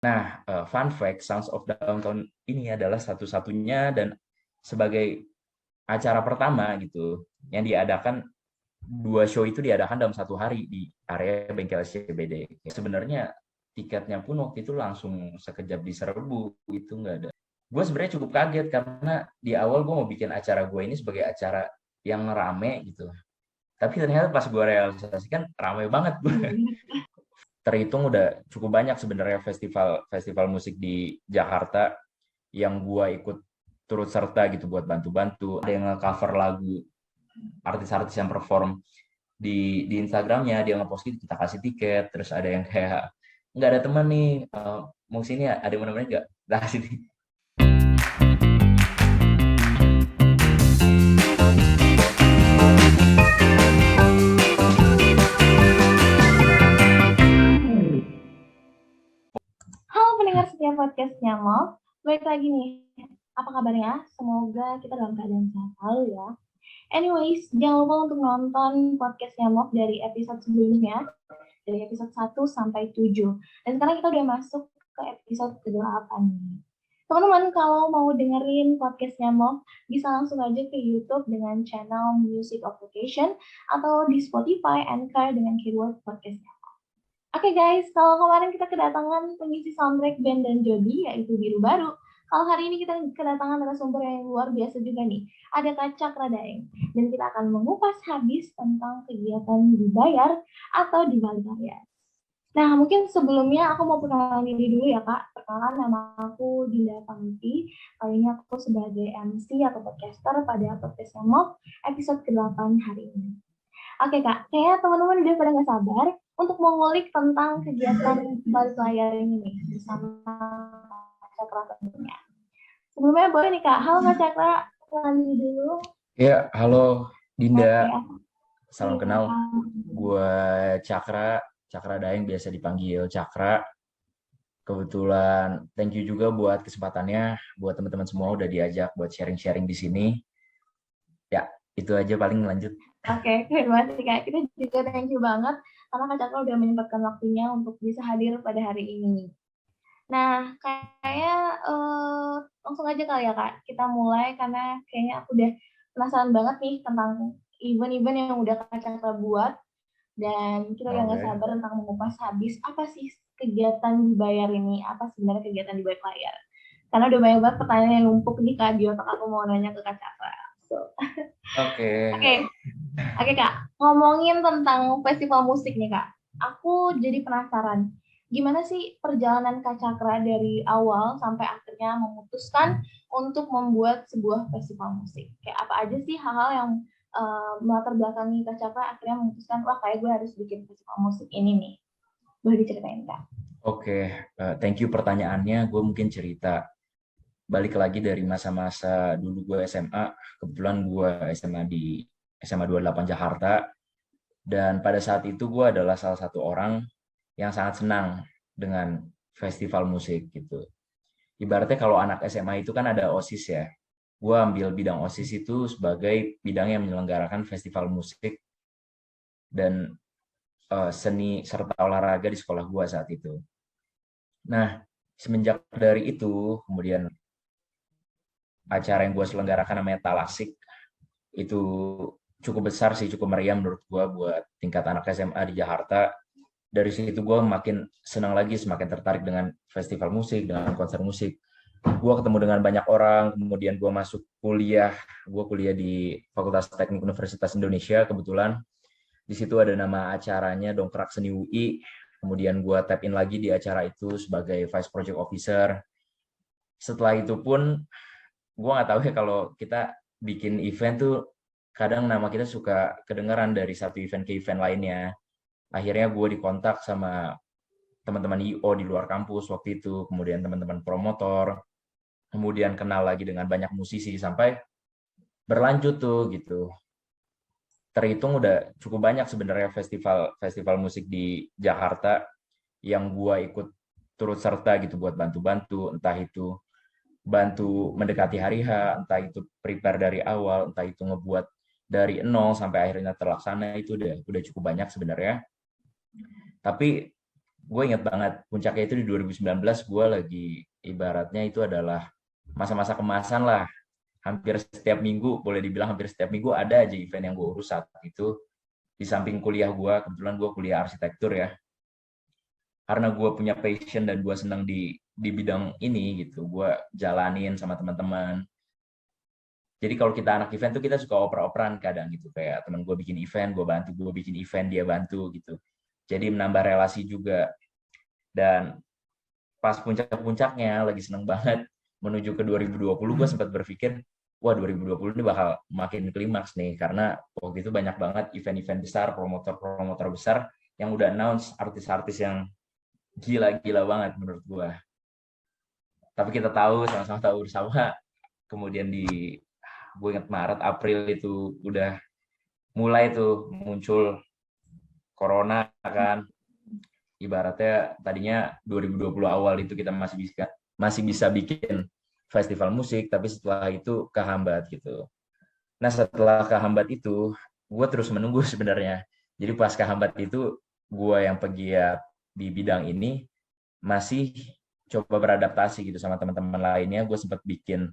Nah, fun fact, Sounds of Downtown ini adalah satu-satunya dan sebagai acara pertama gitu yang diadakan, dua show itu diadakan dalam satu hari di area bengkel SCBD. Sebenarnya tiketnya pun waktu itu langsung sekejap diserbu, itu nggak ada. Gue sebenarnya cukup kaget karena di awal gue mau bikin acara gue ini sebagai acara yang rame gitu. Tapi ternyata pas gue realisasikan rame banget gue. Terhitung udah cukup banyak sebenarnya festival musik di Jakarta yang gua ikut turut serta gitu buat bantu-bantu. Ada yang nge-cover lagu artis-artis yang perform di Instagramnya, dia ngepost gitu, kita kasih tiket. Terus ada yang kayak nggak ada temen nih, mau sini ya, ada yang menemani nggak? Lah sini. Halo pendengar setiap podcastnya Nyamok, baik lagi nih. Apa kabarnya? Semoga kita dalam keadaan sehat selalu ya. Anyways, jangan lupa untuk nonton podcast Nyamok dari episode sebelumnya, dari episode 1 sampai 7. Dan sekarang kita udah masuk ke episode ke-8 nih. Teman-teman, kalau mau dengerin podcast Nyamok, bisa langsung aja ke YouTube dengan channel Music of Vocation atau di Spotify, Anchor dengan keyword podcast Nyamok. Oke guys, kalau kemarin kita kedatangan pengisi soundtrack band dan Jody, yaitu Biru Baru. Kalau hari ini kita kedatangan narasumber yang luar biasa juga nih. Ada Kak Cakra Daeng. Dan kita akan mengupas habis tentang kegiatan dibayar atau di balik layar. Nah, mungkin sebelumnya aku mau perkenalan diri dulu ya Kak. Perkenalan, nama aku Dinda Pangti. Kali ini aku sebagai MC atau podcaster pada podcast Nyamok episode ke-8 hari ini. Oke Kak, kayaknya teman-teman udah pada nggak sabar untuk mengulik tentang kegiatan balik layar ini nih bersama Kak Cakra tentunya. Sebelumnya boleh nih Kak, halo Kak Cakra, kenalan diri dulu. Ya, halo Dinda. Oke, Salam kenal. Gue Cakra Daeng, biasa dipanggil Cakra. Kebetulan thank you juga buat kesempatannya, buat teman-teman semua udah diajak buat sharing-sharing di sini. Ya, itu aja paling lanjut. Oke, keren banget sih Kak. Kita juga thank you banget karena Kak Cakra udah menyempatkan waktunya untuk bisa hadir pada hari ini. Nah, kayak langsung aja kali ya Kak, kita mulai karena kayaknya aku udah penasaran banget nih tentang event-event yang udah Kak Cakra buat. Dan kita udah nggak sabar tentang mengupas habis apa sih kegiatan dibayar ini, apa sebenarnya kegiatan di balik layar. Karena udah banyak banget pertanyaan yang numpuk nih Kak di otak aku mau nanya ke Kak Cakra. Oke Kak, ngomongin tentang festival musik nih Kak. Aku jadi penasaran, gimana sih perjalanan Kak Cakra dari awal sampai akhirnya memutuskan untuk membuat sebuah festival musik? Kayak apa aja sih hal-hal yang melatar belakangi Kak Cakra akhirnya memutuskan, wah kayak gue harus bikin festival musik ini nih. Boleh diceritain Kak? Oke, thank you pertanyaannya. Gue mungkin cerita balik lagi dari masa-masa dulu gue SMA. Kebetulan gue SMA di SMA 28 Jakarta. Dan pada saat itu gue adalah salah satu orang yang sangat senang dengan festival musik gitu. Ibaratnya kalau anak SMA itu kan ada OSIS ya. Gue ambil bidang OSIS itu sebagai bidang yang menyelenggarakan festival musik dan seni serta olahraga di sekolah gue saat itu. Nah, semenjak dari itu, kemudian acara yang gue selenggarakan namanya Talasik, itu cukup besar sih, cukup meriah menurut gue buat tingkat anak SMA di Jakarta. Dari situ gue makin senang lagi, semakin tertarik dengan festival musik, dengan konser musik. Gue ketemu dengan banyak orang, kemudian gue masuk kuliah. Gue kuliah di Fakultas Teknik Universitas Indonesia, kebetulan. Di situ ada nama acaranya Dongkrak Seni UI. Kemudian gue tap in lagi di acara itu sebagai Vice Project Officer. Setelah itu pun, gue nggak tahu ya kalau kita bikin event tuh, kadang nama kita suka kedengeran dari satu event ke event lainnya. Akhirnya gue dikontak sama teman-teman IO di luar kampus waktu itu, kemudian teman-teman promotor, kemudian kenal lagi dengan banyak musisi sampai berlanjut tuh gitu. Terhitung udah cukup banyak sebenarnya festival musik di Jakarta yang gue ikut turut serta gitu buat bantu-bantu, entah itu bantu mendekati hari H, entah itu prepare dari awal, entah itu ngebuat dari nol sampai akhirnya terlaksana, itu udah cukup banyak sebenarnya. Tapi gue inget banget puncaknya itu di 2019. Gue lagi ibaratnya itu adalah masa-masa kemasan lah. Hampir setiap minggu, boleh dibilang hampir setiap minggu ada aja event yang gue urus saat itu. Di samping kuliah gue, kebetulan gue kuliah arsitektur ya. Karena gue punya passion dan gue senang di bidang ini gitu, gue jalanin sama teman-teman. Jadi kalau kita anak event tuh kita suka oper-operan kadang gitu, kayak teman gue bikin event, gue bantu, gue bikin event, dia bantu gitu. Jadi menambah relasi juga. Dan pas puncak-puncaknya lagi seneng banget menuju ke 2020, gue sempat berpikir, wah 2020 ini bakal makin klimaks nih, karena waktu itu banyak banget event-event besar, promotor-promotor besar yang udah announce artis-artis yang gila-gila banget menurut gue. Tapi kita tahu, sama-sama tahu bersama, kemudian gue inget Maret, April itu udah mulai tuh muncul corona kan. Ibaratnya tadinya 2020 awal itu kita masih bisa bikin festival musik, tapi setelah itu kehambat gitu. Nah setelah kehambat itu, gue terus menunggu sebenarnya. Jadi pas kehambat itu, gue yang pegiat di bidang ini masih coba beradaptasi gitu sama teman-teman lainnya. Gue sempat bikin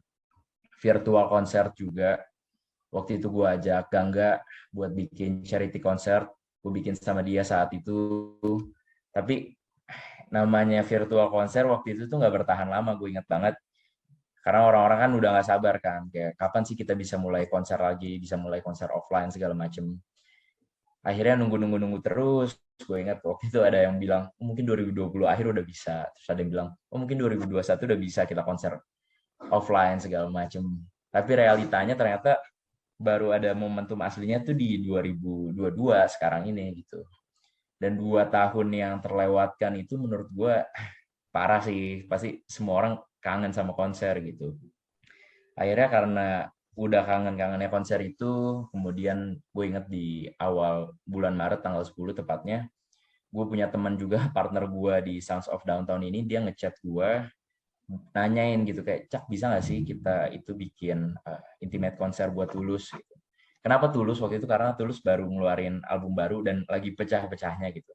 virtual konser juga. Waktu itu gue ajak Gangga buat bikin charity concert. Gue bikin sama dia saat itu. Tapi namanya virtual konser waktu itu tuh nggak bertahan lama, gue ingat banget. Karena orang-orang kan udah nggak sabar kan. Kayak kapan sih kita bisa mulai konser lagi, bisa mulai konser offline segala macem. Akhirnya nunggu terus. Gue ingat waktu itu ada yang bilang, oh, mungkin 2020 akhir udah bisa. Terus ada yang bilang, oh mungkin 2021 udah bisa kita konser offline segala macem. Tapi realitanya ternyata baru ada momentum aslinya tuh di 2022 sekarang ini gitu. Dan 2 tahun yang terlewatkan itu menurut gue parah sih. Pasti semua orang kangen sama konser gitu. Akhirnya karena udah kangen-kangennya konser itu, kemudian gue inget di awal bulan Maret tanggal 10 tepatnya, gue punya teman juga, partner gue di Sounds of Downtown ini, dia ngechat gue, nanyain gitu kayak, Cak bisa nggak sih kita itu bikin intimate konser buat Tulus gitu. Kenapa Tulus? Waktu itu karena Tulus baru ngeluarin album baru dan lagi pecah-pecahnya gitu.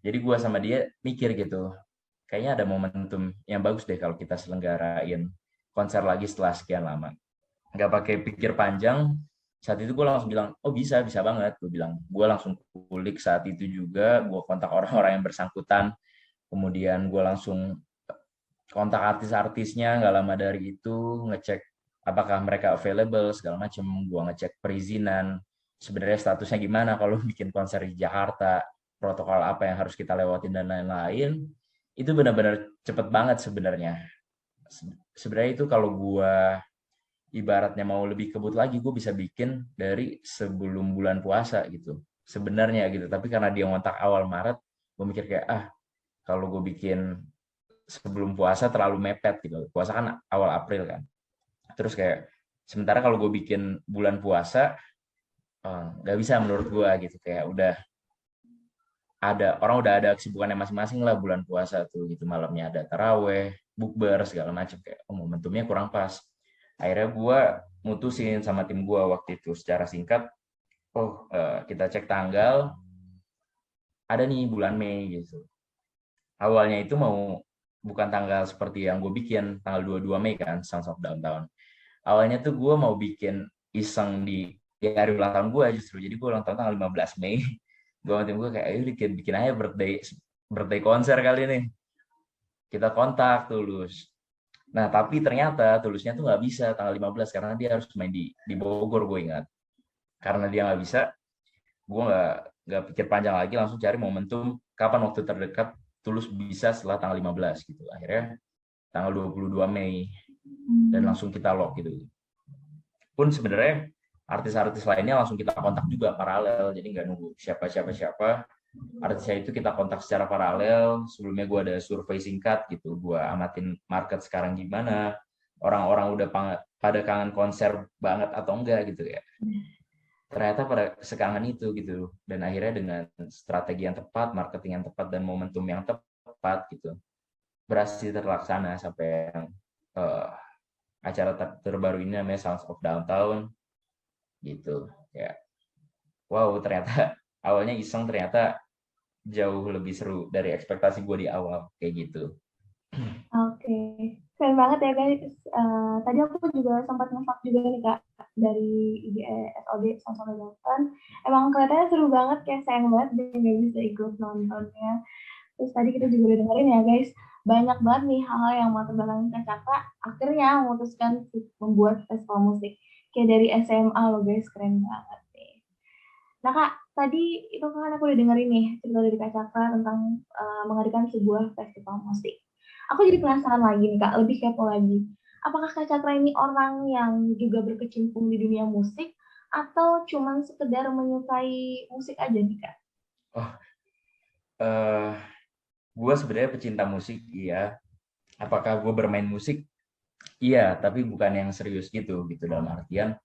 Jadi gue sama dia mikir gitu, kayaknya ada momentum yang bagus deh kalau kita selenggarain konser lagi setelah sekian lama. Nggak pakai pikir panjang, saat itu gue langsung bilang, oh bisa banget. Gue bilang, gue langsung kulik saat itu juga, gue kontak orang-orang yang bersangkutan, kemudian gue langsung kontak artis-artisnya, nggak lama dari itu, ngecek apakah mereka available, segala macem, gue ngecek perizinan, sebenarnya statusnya gimana kalau bikin konser di Jakarta, protokol apa yang harus kita lewatin, dan lain-lain. Itu benar-benar cepet banget sebenarnya. Sebenarnya itu kalau gue ibaratnya mau lebih kebut lagi, gue bisa bikin dari sebelum bulan puasa gitu sebenarnya gitu. Tapi karena dia ngontak awal Maret, gue mikir kayak kalau gue bikin sebelum puasa terlalu mepet gitu. Puasa kan awal April kan. Terus kayak sementara kalau gue bikin bulan puasa nggak bisa menurut gue gitu. Kayak orang udah ada kesibukannya masing-masing lah bulan puasa tuh gitu, malamnya ada taraweh, bukber segala macam, kayak momentumnya kurang pas. Akhirnya gue mutusin sama tim gue waktu itu secara singkat, kita cek tanggal, ada nih bulan Mei gitu. Awalnya itu mau bukan tanggal seperti yang gue bikin, tanggal 22 Mei kan, Sounds of Downtown. Awalnya tuh gue mau bikin iseng di hari ulang tahun gue justru. Jadi gue ulang tahun tanggal 15 Mei. Gue sama tim gue kayak, ayo bikin aja birthday konser kali nih. Kita kontak Tulus. Nah, tapi ternyata Tulusnya tuh nggak bisa tanggal 15 karena dia harus main di Bogor, gue ingat. Karena dia nggak bisa, gue nggak pikir panjang lagi, langsung cari momentum kapan waktu terdekat Tulus bisa setelah tanggal 15 gitu. Akhirnya tanggal 22 Mei dan langsung kita lock gitu. Pun sebenarnya artis-artis lainnya langsung kita kontak juga paralel, jadi nggak nunggu siapa artisnya itu kita kontak secara paralel. Sebelumnya gue ada survei singkat gitu, gue amatin market sekarang gimana, orang-orang udah pada kangen konser banget atau enggak gitu ya. Ternyata pada sekangen itu gitu, dan akhirnya dengan strategi yang tepat, marketing yang tepat, dan momentum yang tepat gitu, berhasil terlaksana sampai yang acara terbaru ini namanya Sounds of Downtown gitu. Ya wow, ternyata awalnya iseng, ternyata jauh lebih seru dari ekspektasi gue di awal kayak gitu. Oke, keren banget ya guys. Tadi aku juga sempat nge juga nih Kak dari IGE SOD sama-sama Delapan. Emang kelihatannya seru banget, kayak sayang banget dia nggak bisa ikut nontonnya. Terus tadi kita juga udah dengerin ya guys, banyak banget nih hal-hal yang melatar belakangi Kak Cakra akhirnya memutuskan membuat festival musik. Kayak dari SMA loh guys, keren banget nih. Nah Kak, tadi itu kan aku udah dengerin nih cerita dari Kak Cakra tentang mengadakan sebuah festival musik. Aku jadi penasaran lagi nih Kak, lebih kepo lagi. Apakah Kak Cakra ini orang yang juga berkecimpung di dunia musik atau cuman sekedar menyukai musik aja nih Kak? Oh, eh gue sebenarnya pecinta musik, iya. Apakah gue bermain musik? Iya, tapi bukan yang serius gitu dalam artian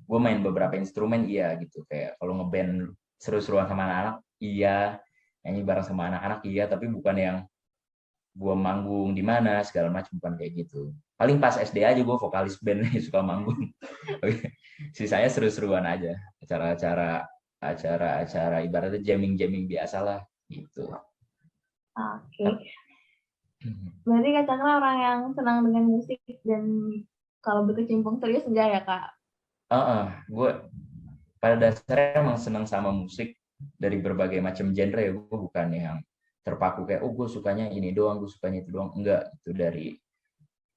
gue main beberapa instrumen, iya gitu. Kayak kalau ngeband seru-seruan sama anak-anak, iya. Nyanyi bareng sama anak-anak, iya. Tapi bukan yang gue manggung di mana segala macam, bukan kayak gitu. Paling pas SD aja gue vokalis band suka manggung. Sisanya seru-seruan aja, acara-acara ibaratnya jamming-jamming biasa lah gitu. Oke, berarti Kak Cakra orang yang senang dengan musik dan kalau berkecimpung serius enggak ya Kak? Gue pada dasarnya emang senang sama musik dari berbagai macam genre ya. Gue bukan yang terpaku kayak gue sukanya ini doang, gue sukanya itu doang, enggak. Itu dari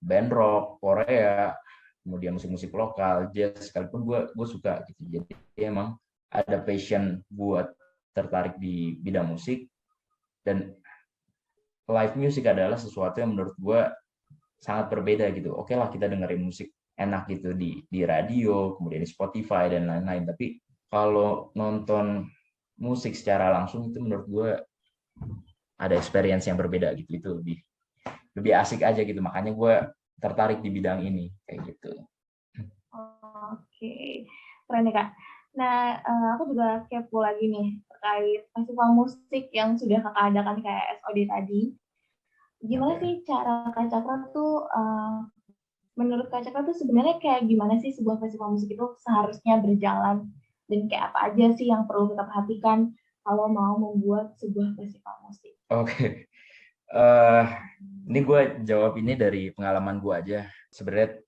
band rock Korea, kemudian musik-musik lokal, jazz, sekalipun gue suka gitu. Jadi emang ada passion buat tertarik di bidang musik, dan live music adalah sesuatu yang menurut gue sangat berbeda gitu. Oke lah kita dengerin musik enak gitu di radio, kemudian di Spotify dan lain-lain. Tapi kalau nonton musik secara langsung itu menurut gue ada experience yang berbeda gitu. Itu lebih lebih asik aja gitu. Makanya gue tertarik di bidang ini kayak gitu. Oke, keren ya Kak. Nah, aku juga kepo lagi nih terkait festival musik yang sudah Kakak adakan kayak SOD tadi. Gimana Oke. sih cara Kak Cakra tuh, menurut Kak Cakra tuh sebenarnya kayak gimana sih sebuah festival musik itu seharusnya berjalan? Dan kayak apa aja sih yang perlu kita perhatikan kalau mau membuat sebuah festival musik? Oke. Uh, ini gue jawab ini dari pengalaman gue aja. Sebenarnya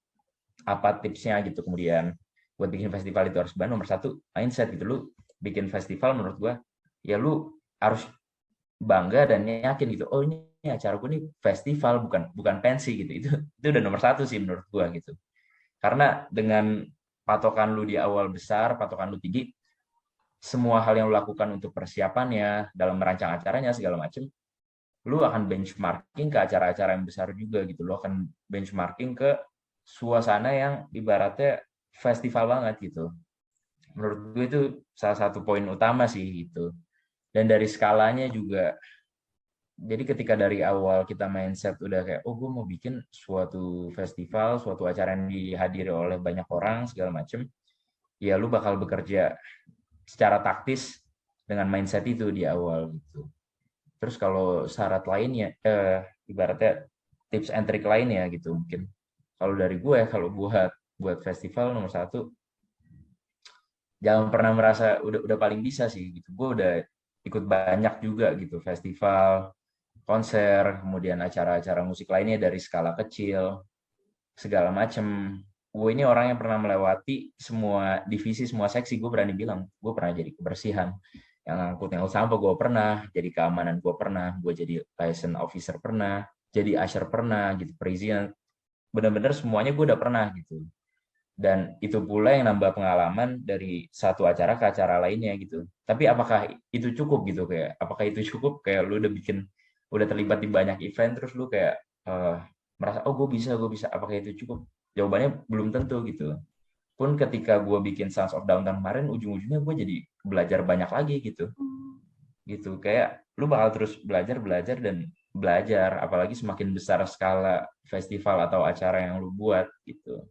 apa tipsnya gitu, kemudian buat bikin festival itu harus nomor satu mindset gitu. Lu bikin festival menurut gue ya lu harus bangga dan yakin gitu, oh ini acara gue nih festival, bukan bukan pensi gitu. Itu udah nomor satu sih menurut gue gitu. Karena dengan patokan lu di awal besar, patokan lu tinggi, semua hal yang lu lakukan untuk persiapannya dalam merancang acaranya segala macem, lu akan benchmarking ke acara-acara yang besar juga gitu. Lu akan benchmarking ke suasana yang ibaratnya festival banget gitu. Menurut gue itu salah satu poin utama sih gitu. Dan dari skalanya juga, jadi ketika dari awal kita mindset udah kayak, oh gue mau bikin suatu festival, suatu acara yang dihadiri oleh banyak orang segala macem, ya lu bakal bekerja secara taktis dengan mindset itu di awal gitu. Terus kalau syarat lainnya, ibaratnya tips and trick lainnya gitu mungkin. Kalau dari gue, kalau buat festival nomor satu, jangan pernah merasa udah paling bisa sih gitu. Gue udah ikut banyak juga gitu festival, konser, kemudian acara-acara musik lainnya dari skala kecil, segala macem. Gue ini orang yang pernah melewati semua divisi, semua seksi. Gue berani bilang, gue pernah jadi kebersihan, yang ngangkut sampah gue pernah, jadi keamanan gue pernah, gue jadi liaison officer pernah, jadi usher pernah, gitu, perizinan. Bener-bener semuanya gue udah pernah gitu. Dan itu pula yang nambah pengalaman dari satu acara ke acara lainnya gitu. Tapi apakah itu cukup gitu, kayak apakah itu cukup kayak lu udah terlibat di banyak event terus lu kayak merasa oh gue bisa, apakah itu cukup? Jawabannya belum tentu gitu. Pun ketika gue bikin Sons of Downtown kemarin, ujung-ujungnya gue jadi belajar banyak lagi gitu. Gitu kayak lu bakal terus belajar belajar dan belajar, apalagi semakin besar skala festival atau acara yang lu buat gitu.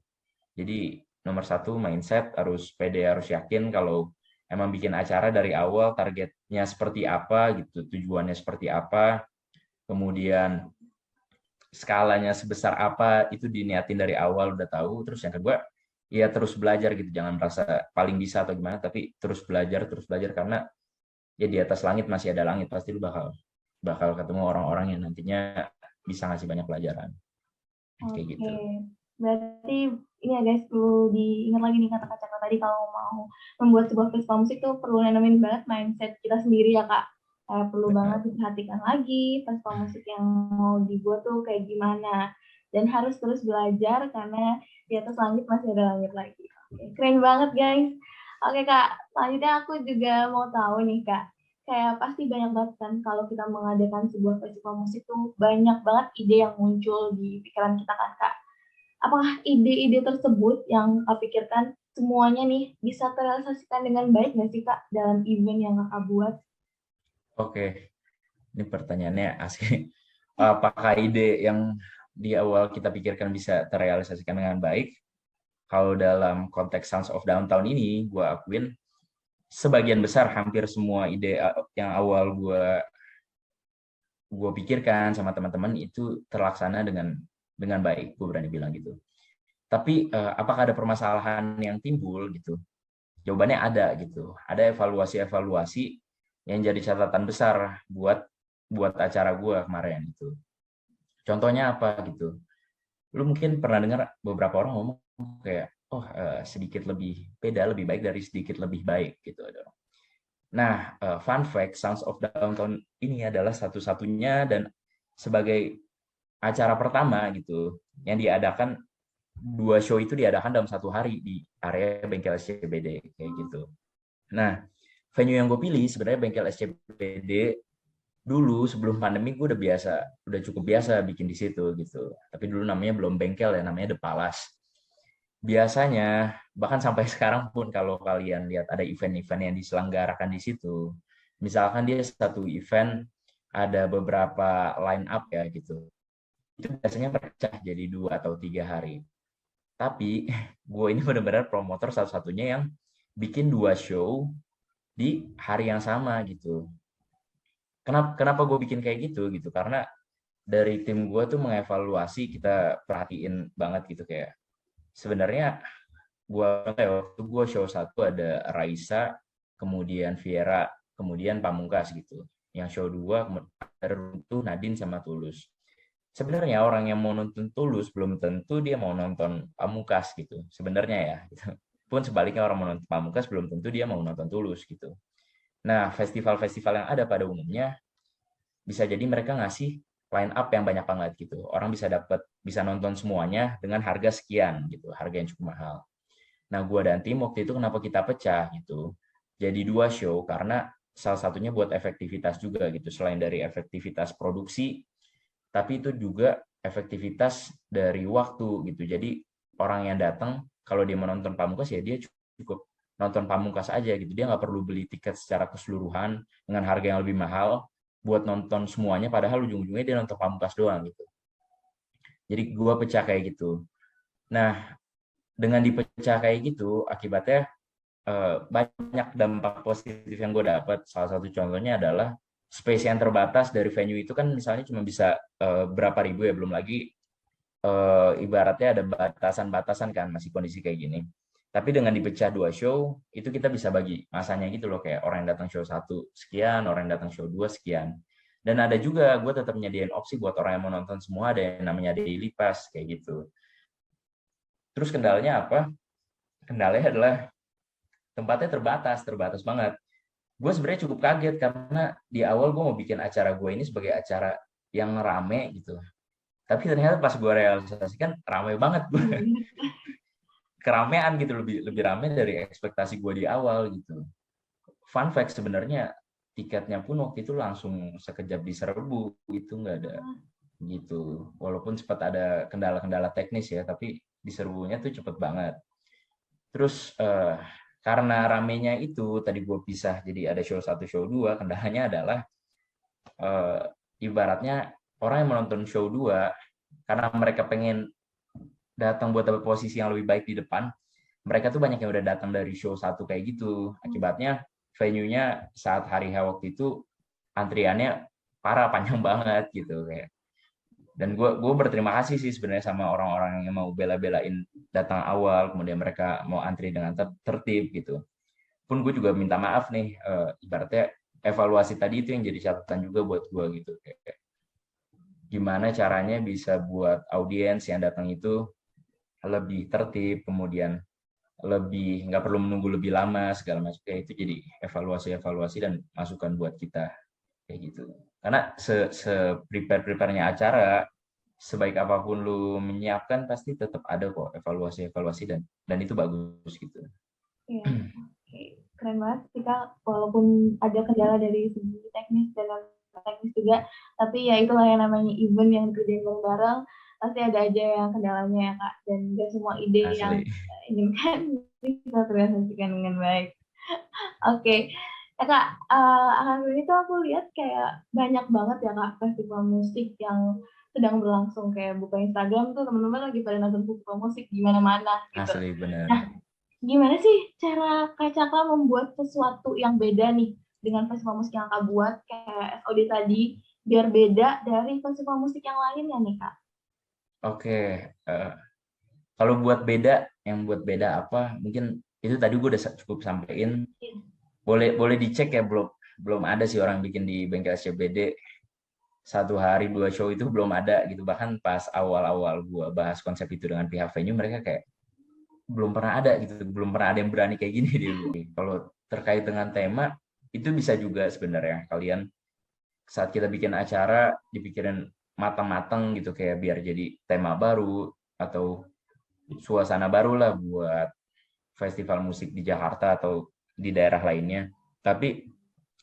Jadi nomor satu mindset, harus pede, harus yakin kalau emang bikin acara dari awal targetnya seperti apa gitu, tujuannya seperti apa, kemudian skalanya sebesar apa itu diniatin dari awal udah tahu. Terus yang kedua ya terus belajar gitu, jangan merasa paling bisa atau gimana, tapi terus belajar karena ya di atas langit masih ada langit, pasti lu bakal ketemu orang-orang yang nantinya bisa ngasih banyak pelajaran. Kayak gitu. Berarti ini ya guys, perlu diingat lagi nih kata-kata tadi, kalau mau membuat sebuah festival musik tuh perlu nanamin banget mindset kita sendiri ya Kak. Perlu banget diperhatikan lagi festival musik yang mau dibuat tuh kayak gimana. Dan harus terus belajar karena di atas langit masih ada langit lagi. Keren banget guys. Oke Kak, selanjutnya aku juga mau tahu nih Kak. Kayak pasti banyak banget kan kalau kita mengadakan sebuah festival musik tuh banyak banget ide yang muncul di pikiran kita kan Kak. Apakah ide-ide tersebut yang Kak pikirkan semuanya nih bisa terrealisasikan dengan baik nggak sih Kak dalam event yang Kakak buat? Oke, ini pertanyaannya asik. Apakah ide yang di awal kita pikirkan bisa terrealisasikan dengan baik? Kalau dalam konteks Sounds of Downtown ini, gue akuin sebagian besar hampir semua ide yang awal gue pikirkan sama teman-teman itu terlaksana dengan baik, gue berani bilang gitu. Tapi apakah ada permasalahan yang timbul gitu? Jawabannya ada gitu. Ada evaluasi-evaluasi yang jadi catatan besar buat acara gue kemarin itu. Contohnya apa gitu? Lu mungkin pernah dengar beberapa orang ngomong kayak, oh sedikit lebih beda, lebih baik dari sedikit lebih baik gitu. Nah, fun fact, Sounds of Downtown ini adalah satu-satunya dan sebagai acara pertama gitu yang diadakan, 2 show itu diadakan dalam 1 hari di area bengkel SCBD kayak gitu. Nah, venue yang gue pilih sebenarnya bengkel SCBD. Dulu sebelum pandemi gue udah cukup biasa bikin di situ gitu. Tapi dulu namanya belum bengkel ya, namanya The Palace. Biasanya bahkan sampai sekarang pun kalau kalian lihat ada event-event yang diselenggarakan di situ, misalkan dia satu event ada beberapa line up ya gitu, itu biasanya pecah jadi 2 atau 3 hari. Tapi gue ini benar-benar promotor satu-satunya yang bikin 2 show di hari yang sama gitu. Kenapa gue bikin kayak gitu? Karena dari tim gue tuh mengevaluasi, kita perhatiin banget gitu kayak sebenarnya waktu gue show 1 ada Raisa, kemudian Viera, kemudian Pamungkas gitu. Yang show 2 ada Runtuh, Nadine sama Tulus. Sebenarnya orang yang mau nonton Tulus belum tentu dia mau nonton Pamungkas gitu. Sebenarnya ya gitu. Pun sebaliknya orang mau nonton Pamungkas belum tentu dia mau nonton Tulus gitu. Nah, festival-festival yang ada pada umumnya bisa jadi mereka ngasih line up yang banyak banget gitu. Orang bisa nonton semuanya dengan harga sekian gitu, harga yang cukup mahal. Nah, gua dan tim waktu itu kenapa kita pecah gitu. Jadi 2 show karena salah satunya buat efektivitas juga gitu. Selain dari efektivitas produksi, tapi itu juga efektivitas dari waktu gitu. Jadi orang yang datang kalau dia menonton Pamungkas ya dia cukup nonton Pamungkas aja gitu. Dia nggak perlu beli tiket secara keseluruhan dengan harga yang lebih mahal buat nonton semuanya, padahal ujung-ujungnya dia nonton Pamungkas doang gitu. Jadi gue pecah kayak gitu. Nah, dengan dipecah kayak gitu, akibatnya banyak dampak positif yang gue dapat. Salah satu contohnya adalah space yang terbatas dari venue itu kan misalnya cuma bisa berapa ribu ya, belum lagi ibaratnya ada batasan-batasan kan, masih kondisi kayak gini. Tapi dengan dipecah 2 show, itu kita bisa bagi masanya gitu loh, kayak orang yang datang show 1 sekian, orang yang datang show 2 sekian. Dan ada juga gue tetap nyediain opsi buat orang yang mau nonton semua, ada yang namanya daily pass kayak gitu. Terus kendalanya apa? Kendalanya adalah tempatnya terbatas banget. Gue sebenarnya cukup kaget karena di awal gue mau bikin acara gue ini sebagai acara yang rame gitu. Tapi ternyata pas gue realisasikan rame banget gue. Keramaian gitu, lebih rame dari ekspektasi gue di awal gitu. Fun fact sebenarnya tiketnya pun waktu itu langsung sekejap diserbu, itu nggak ada gitu. Walaupun sempat ada kendala-kendala teknis ya, tapi diserbunya tuh cepet banget. Terus karena ramenya itu tadi gue pisah jadi ada show 1 show 2, kendalanya adalah ibaratnya orang yang menonton show 2 karena mereka pengen datang buat dapat posisi yang lebih baik di depan, mereka tuh banyak yang udah datang dari show 1 kayak gitu. Akibatnya venue-nya saat hari H waktu itu antriannya parah, panjang banget gitu kayak. Dan gue berterima kasih sih sebenarnya sama orang-orang yang mau bela-belain datang awal, kemudian mereka mau antri dengan tertib gitu. Pun gue juga minta maaf nih, ibaratnya evaluasi tadi itu yang jadi catatan juga buat gue gitu. Kayak gimana caranya bisa buat audiens yang datang itu lebih tertib, kemudian lebih nggak perlu menunggu lebih lama segala macam. Kayak itu jadi evaluasi dan masukan buat kita kayak gitu. Karena prepare-nya acara, sebaik apapun lu menyiapkan pasti tetap ada kok evaluasi dan itu bagus gitu. Iya, oke. Keren banget sih Kak, walaupun ada kendala dari segi teknis dan teknis juga, tapi ya itulah yang namanya event yang kerjain bareng-bareng, pasti ada aja yang kendalanya ya Kak, dan gak semua ide yang Asli. inginkan bisa terrealisasikan dengan baik. Oke, ya Kak, akhir-akhir ini tuh aku lihat kayak banyak banget ya Kak festival musik yang sedang berlangsung, kayak buka Instagram tuh teman-teman lagi pada nonton festival musik di mana-mana gitu. Asli bener. Nah, gimana sih cara Kak Cakra membuat sesuatu yang beda nih dengan festival musik yang Kak buat kayak SOD tadi, biar beda dari festival musik yang lainnya nih Kak? Oke, kalau yang buat beda apa? Mungkin itu tadi gue udah cukup sampein. Iya. Boleh dicek ya, belum ada sih orang bikin di bengkel SCBD 1 hari 2 show itu belum ada gitu. Bahkan pas awal-awal gue bahas konsep itu dengan pihak venue, mereka kayak belum pernah ada gitu, belum pernah ada yang berani kayak gini dulu. Kalau terkait dengan tema, itu bisa juga sebenarnya kalian saat kita bikin acara dipikirin matang-matang gitu, kayak biar jadi tema baru atau suasana baru lah buat festival musik di Jakarta atau di daerah lainnya. Tapi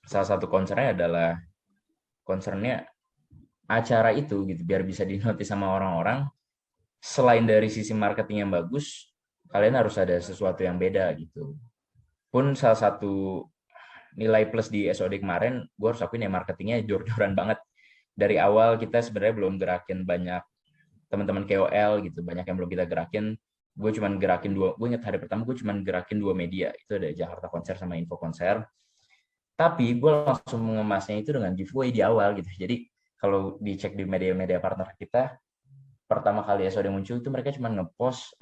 salah satu concernnya acara itu gitu, biar bisa dinotis sama orang-orang. Selain dari sisi marketing yang bagus, kalian harus ada sesuatu yang beda gitu. Pun salah satu nilai plus di SOD kemarin, gue harus akuin ya marketingnya jor-joran banget. Dari awal kita sebenarnya belum gerakin banyak teman-teman KOL gitu, banyak yang belum kita gerakin. Gue cuman gerakin gue inget hari pertama gue cuman gerakin 2 media, itu ada Jakarta Konser sama Info Konser. Tapi gue langsung mengemasnya itu dengan giveaway di awal gitu. Jadi kalau dicek di media-media partner kita, pertama kali SOD muncul itu mereka cuma ngepost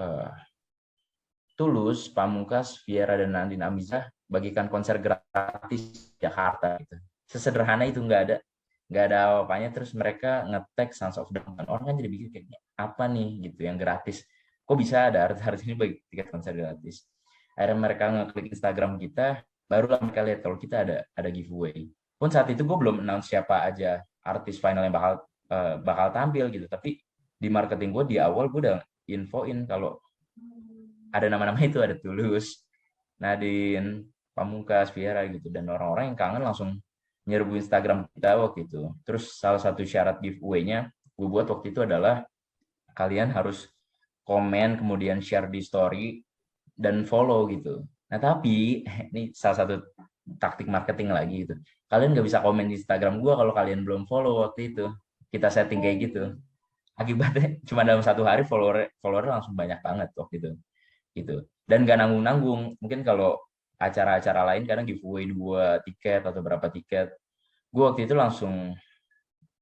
Tulus, Pamungkas, Viera dan Nandine Amizah bagikan konser gratis Jakarta gitu. Sesederhana itu, nggak ada apa-apanya. Terus mereka nge-tag Sons of Down. Orang kan jadi pikir kayaknya apa nih gitu yang gratis. Kok bisa ada artis-artis ini bagi tiket konser gratis. Akhirnya mereka ngeklik Instagram kita, barulah mereka lihat kalau kita ada giveaway. Pun saat itu gue belum announce siapa aja artis final yang bakal tampil gitu. Tapi di marketing gue di awal gue udah infoin kalau ada nama-nama itu, ada Tulus, Nadine, Pamungkas, Viera gitu, dan orang-orang yang kangen langsung nyerbu Instagram kita waktu itu. Terus salah satu syarat giveaway-nya gue buat waktu itu adalah kalian harus komen kemudian share di story dan follow gitu. Nah tapi ini salah satu taktik marketing lagi gitu. Kalian nggak bisa komen di Instagram gue kalau kalian belum follow waktu itu. Kita setting kayak gitu. Akibatnya cuma dalam 1 hari follower langsung banyak banget waktu itu gitu. Dan gak nanggung-nanggung. Mungkin kalau acara-acara lain kadang giveaway 2 tiket atau berapa tiket. Gue waktu itu langsung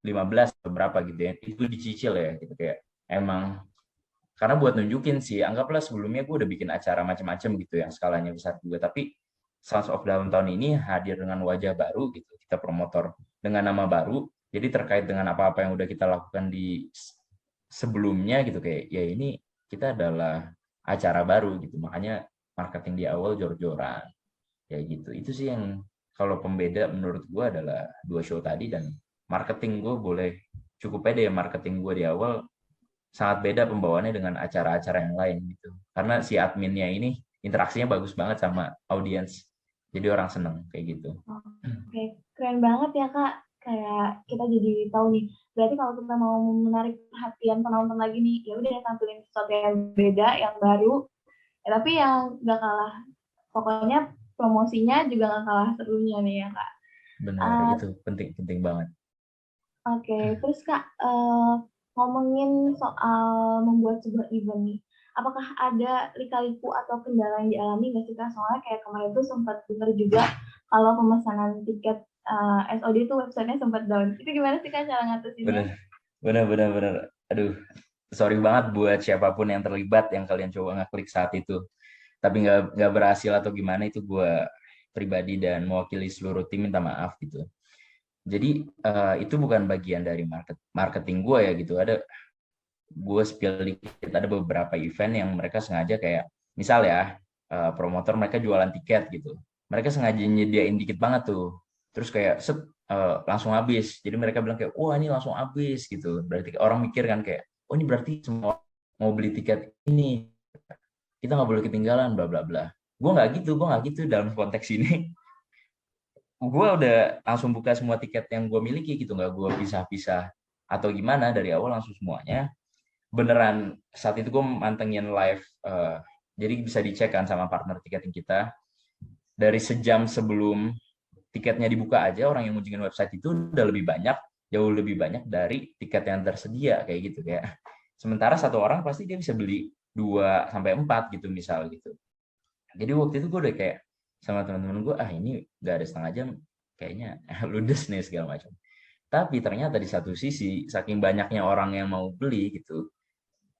15 atau berapa gitu ya. Itu dicicil ya gitu, kayak emang karena buat nunjukin sih, anggaplah sebelumnya gue udah bikin acara macam-macam gitu yang skalanya besar juga, tapi Sounds of Downtown ini hadir dengan wajah baru gitu. Kita promotor dengan nama baru. Jadi terkait dengan apa-apa yang udah kita lakukan di sebelumnya gitu, kayak ya ini kita adalah acara baru gitu, makanya marketing di awal jor-joran kayak gitu. Itu sih yang kalau pembeda menurut gue adalah 2 show tadi, dan marketing gue boleh cukup pede ya, marketing gue di awal sangat beda pembawaannya dengan acara-acara yang lain gitu, karena si adminnya ini interaksinya bagus banget sama audiens, jadi orang seneng kayak gitu. Oke, keren banget ya Kak. Kayak kita jadi tahu nih. Berarti kalau kita mau menarik perhatian penonton lagi nih, ya udah tampilin sesuatu yang beda, yang baru. Ya, tapi yang gak kalah, pokoknya promosinya juga gak kalah serunya nih ya Kak. Bener, itu penting banget. Oke, terus Kak, ngomongin soal membuat sebuah event nih, apakah ada lika-liku atau kendala yang dialami nggak sih Kak? Soalnya kayak kemarin tuh sempat dengar juga kalau pemesanan tiket SOD itu websitenya sempat down. Itu gimana sih Kak cara ngatasinnya? Bener. Aduh, sorry banget buat siapapun yang terlibat yang kalian coba ngeklik saat itu, tapi nggak berhasil atau gimana, itu pribadi dan mewakili seluruh tim minta maaf gitu. Jadi itu bukan bagian dari marketing gue ya gitu. Gue spill dikit, ada beberapa event yang mereka sengaja kayak misal ya promotor mereka jualan tiket gitu, mereka sengaja nyediain dikit banget tuh, terus kayak langsung habis, jadi mereka bilang kayak wah ini langsung habis gitu, berarti orang mikir kan kayak oh ini berarti semua mau beli tiket ini, kita nggak boleh ketinggalan bla bla bla. Gue nggak gitu dalam konteks ini. Gue udah langsung buka semua tiket yang gue miliki gitu, nggak gue pisah-pisah atau gimana, dari awal langsung semuanya. Beneran saat itu gue mantengin live, jadi bisa dicek kan sama partner tiketing kita, dari sejam sebelum tiketnya dibuka aja orang yang ngunjungin website itu udah lebih banyak, jauh lebih banyak dari tiket yang tersedia kayak gitu, kayak sementara satu orang pasti dia bisa beli 2 sampai 4 gitu misal gitu. Jadi waktu itu gue udah kayak sama teman-teman gue, ini gak ada setengah jam kayaknya ludes nih segala macam. Tapi ternyata di satu sisi saking banyaknya orang yang mau beli gitu,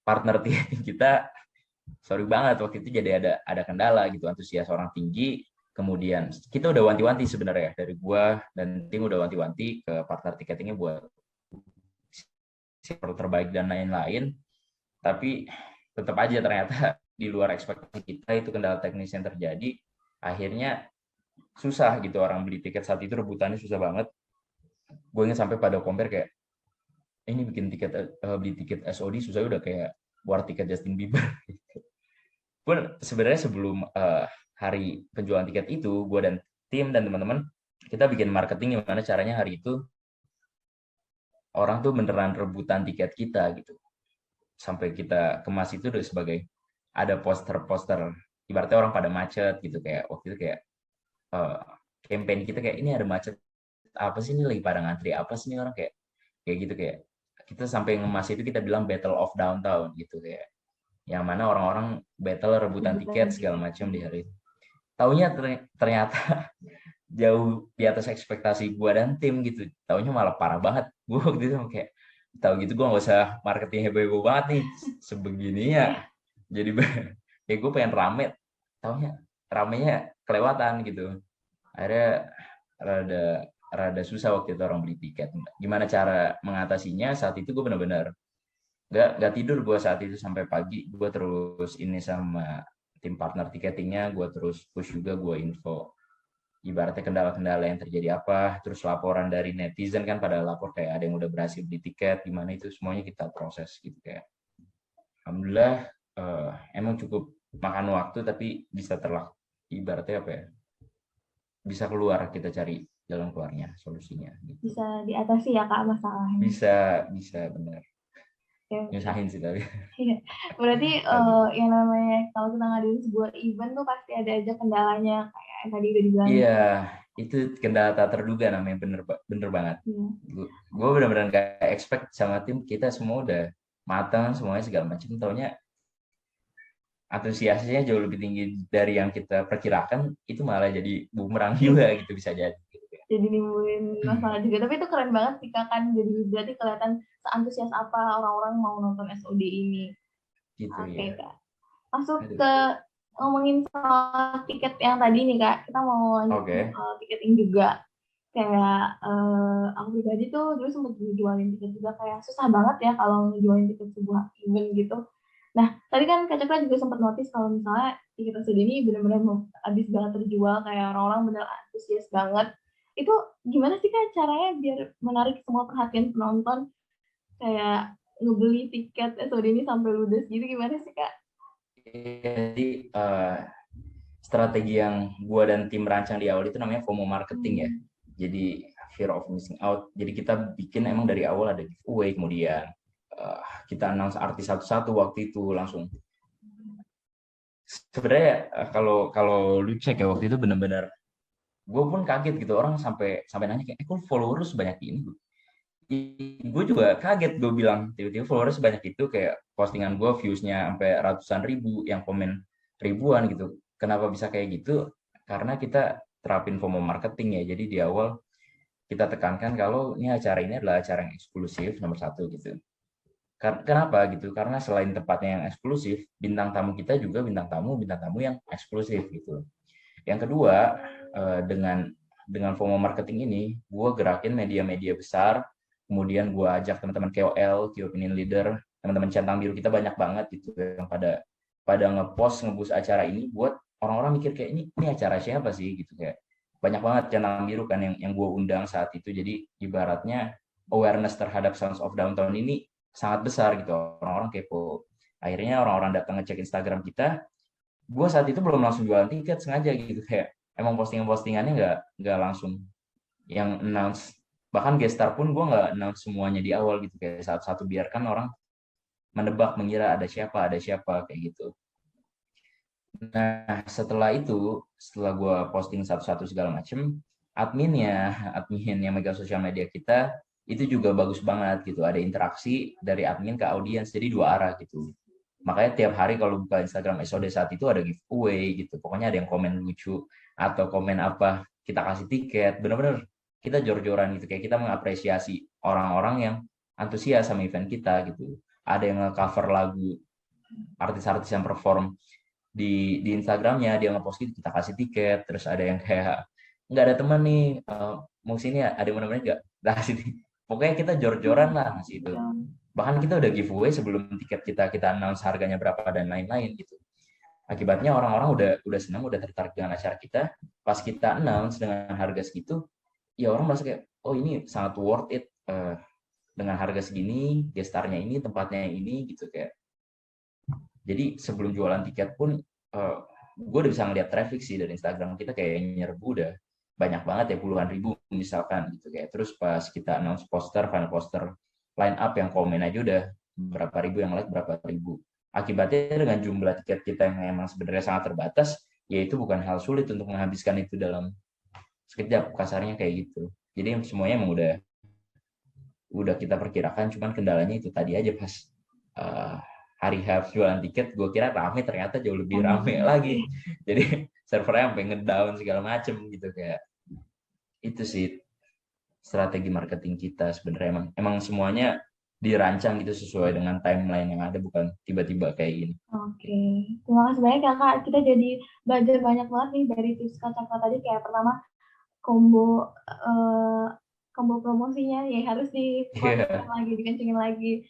partner ticketing kita sorry banget waktu itu jadi ada kendala gitu, antusias orang tinggi. Kemudian kita udah wanti-wanti sebenarnya dari gua dan tim udah wanti-wanti ke partner tiketingnya buat server terbaik dan lain-lain, tapi tetap aja ternyata di luar ekspektasi kita, itu kendala teknis yang terjadi, akhirnya susah gitu orang beli tiket saat itu, rebutannya susah banget. Gue ingat sampai pada compare kayak ini bikin tiket beli tiket SOD susah udah kayak war tiket Justin Bieber. Pun sebenarnya sebelum hari penjualan tiket itu, gue dan tim dan teman-teman kita bikin marketing gimana caranya hari itu orang tuh beneran rebutan tiket kita gitu, sampai kita kemas itu udah sebagai ada poster-poster, ibaratnya orang pada macet gitu, kayak waktu itu kayak uh, campaign kita kayak ini ada macet apa sih ini, lagi pada ngantri apa sih ini orang, kayak kayak gitu, kayak kita sampai ngemas itu kita bilang Battle of Downtown gitu, kayak yang mana orang-orang battle rebutan tiket segala macam di hari itu. Taunya ternyata jauh di atas ekspektasi gue dan tim gitu. Taunya malah parah banget. Gue waktu itu kayak tahu gitu gue nggak usah marketing heboh-heboh banget nih sebegininya. Jadi kayak gue pengen rame, taunya ramenya kelewatan gitu. Akhirnya rada rada susah waktu itu orang beli tiket. Gimana cara mengatasinya? Saat itu gue benar-benar nggak tidur gue saat itu sampai pagi. Gue terus ini sama tim partner tiketingnya, gue terus push juga, gue info ibaratnya kendala-kendala yang terjadi apa, terus laporan dari netizen kan pada lapor kayak ada yang udah berhasil beli tiket gimana, itu semuanya kita proses gitu. Kayak alhamdulillah emang cukup makan waktu tapi bisa ibaratnya apa ya, bisa keluar, kita cari jalan keluarnya, solusinya gitu. Bisa diatasi ya Kak masalahnya. Bisa bener. Ya. Nyusahin sih tapi. Iya. Berarti yang namanya kalau kita ngadain sebuah event tuh pasti ada aja kendalanya kayak yang tadi udah dibilang. Iya, itu kendala tak terduga namanya, bener banget. Iya. Gue bener-bener gak expect sama tim kita semua udah matang semuanya segala macam, taunya antusiasnya jauh lebih tinggi dari yang kita perkirakan, itu malah jadi bumerang juga gitu, bisa jadi. Jadi nimbulin masalah juga. Tapi itu keren banget sih Kak, kan jadi berarti kelihatan seantusias apa orang-orang mau nonton SOD ini. Gitu Oke ya. Kak. Masuk ke ngomongin soal tiket yang tadi nih Kak. Kita mau lanjut soal tiketing juga. Kayak aku pribadi tuh dulu sempat jualin tiket juga, kayak susah banget ya kalau ngejualin tiket sebuah event gitu. Nah, tadi kan Kak Cakra juga sempat notice kalau misalnya tiket SOD ini benar-benar habis banget terjual, kayak orang-orang bener antusias banget. Itu gimana sih Kak caranya biar menarik semua perhatian penonton, kayak ngebeli tiket SOD ini sampai ludes gitu, gimana sih Kak? Jadi strategi yang gue dan tim rancang di awal itu namanya FOMO marketing ya. Jadi fear of missing out. Jadi kita bikin emang dari awal ada giveaway, kemudian kita announce artis satu-satu waktu itu langsung. Sebenarnya kalau lu cek ya waktu itu benar-benar gue pun kaget gitu, orang sampai nanya kayak kok followers sebanyak ini. Gue juga kaget, gue bilang tiba-tiba followers sebanyak itu, kayak postingan gue viewsnya sampai ratusan ribu, yang komen ribuan gitu. Kenapa bisa kayak gitu? Karena kita terapin FOMO marketing ya. Jadi di awal kita tekankan kalau ini adalah acara yang eksklusif nomor satu gitu. Kenapa gitu? Karena selain tempatnya yang eksklusif, bintang tamu kita juga bintang tamu yang eksklusif gitu. Yang kedua, dengan FOMO marketing ini, gue gerakin media-media besar, kemudian gue ajak teman-teman KOL, Key Opinion Leader, teman-teman centang biru kita banyak banget gitu yang pada nge-boost acara ini buat orang-orang mikir kayak ini acara siapa sih gitu, kayak banyak banget centang biru kan yang gue undang saat itu. Jadi ibaratnya awareness terhadap Sounds of Downtown ini sangat besar gitu, orang-orang kepo. Akhirnya orang-orang datang ngecek Instagram kita. Gue saat itu belum langsung jualan tiket, sengaja gitu, kayak emang postingan-postingannya nggak langsung yang announce, bahkan gestar pun gue nggak announce semuanya di awal gitu, kayak satu-satu biarkan orang menebak mengira ada siapa kayak gitu. Nah setelah gue posting satu-satu segala macem, admin yang megang sosial media kita itu juga bagus banget gitu, ada interaksi dari admin ke audiens, jadi dua arah gitu. Makanya tiap hari kalau buka Instagram SOD saat itu ada giveaway gitu. Pokoknya ada yang komen lucu atau komen apa, kita kasih tiket. Bener-bener kita jor-joran gitu. Kayak kita mengapresiasi orang-orang yang antusias sama event kita gitu. Ada yang nge-cover lagu artis-artis yang perform di Instagramnya, dia nge-post gitu, kita kasih tiket. Terus ada yang kayak, nggak ada teman nih, mau sini ya, ada yang bener-bener nggak? Nah, sini. Pokoknya kita jor-joran lah ngasih itu. Bahkan kita udah giveaway sebelum tiket kita announce harganya berapa dan lain-lain gitu. Akibatnya orang-orang udah senang, udah tertarik dengan acara kita. Pas kita announce dengan harga segitu, ya orang merasa kayak, oh ini sangat worth it, dengan harga segini, gestarnya ini, tempatnya ini gitu kayak. Jadi sebelum jualan tiket pun, gue udah bisa ngeliat traffic sih dari Instagram kita, kayak nyerbu udah banyak banget ya, puluhan ribu misalkan gitu kayak. Terus pas kita announce final poster line up yang komen aja udah berapa ribu, yang like berapa ribu. Akibatnya dengan jumlah tiket kita yang emang sebenarnya sangat terbatas, ya itu bukan hal sulit untuk menghabiskan itu dalam sekejap, kasarnya kayak gitu. Jadi semuanya emang udah kita perkirakan, cuman kendalanya itu tadi aja pas hari H jualan tiket, gue kira rame, ternyata jauh lebih rame lagi. Jadi servernya sampai ngedown segala macem gitu, kayak itu sih strategi marketing kita sebenarnya. Emang semuanya dirancang gitu sesuai dengan timeline yang ada, bukan tiba-tiba kayak gini. Oke, terima kasih banyak ya Kak. Kita jadi belajar banyak banget nih dari tips Kak Cakra tadi. Kayak pertama combo promosinya ya harus dikuatkan lagi, dikencengin lagi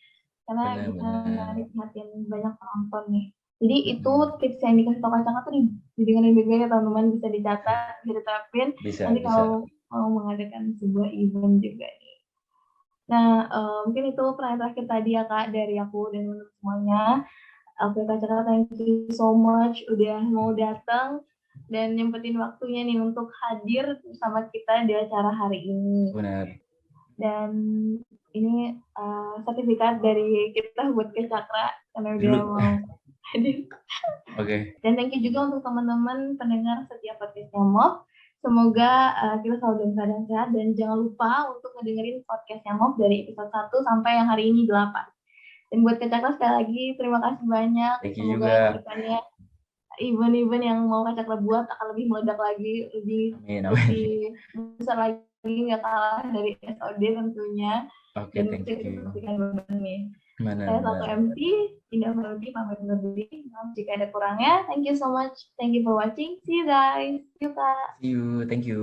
karena bisa menarik perhatian banyak penonton nih. Jadi itu tips yang dikasih tau Kak Cakra tuh didengerin baik-baik ya teman-teman, bisa dicatat, bisa diterapin nanti kalau mau mengadakan sebuah event juga nih. Nah, mungkin itu pertanyaan terakhir tadi ya Kak dari aku dan untuk semuanya. Oke Kak Cakra, thank you so much udah mau datang dan nyempetin waktunya nih untuk hadir bersama kita di acara hari ini. Benar. Dan ini sertifikat dari kita buat Kak Cakra karena udah mau hadir. Oke. Dan thank you juga untuk teman-teman pendengar setiap podcast Nyamok. Semoga kita selalu dalam keadaan sehat dan jangan lupa untuk ngedengerin podcast Nyamok dari episode 1 sampai yang hari ini 8. Dan buat Kak Cakra sekali lagi terima kasih banyak. Semoga kedepannya event-event yang mau Kak Cakra buat akan lebih meledak lagi, lebih besar lagi, nggak kalah dari SOD tentunya. Oke, thank you. Saya satu MC, Indah Melody, pamit undur diri. Jika ada kurangnya, thank you so much. Thank you for watching. See you guys. See you Kak. See you, thank you.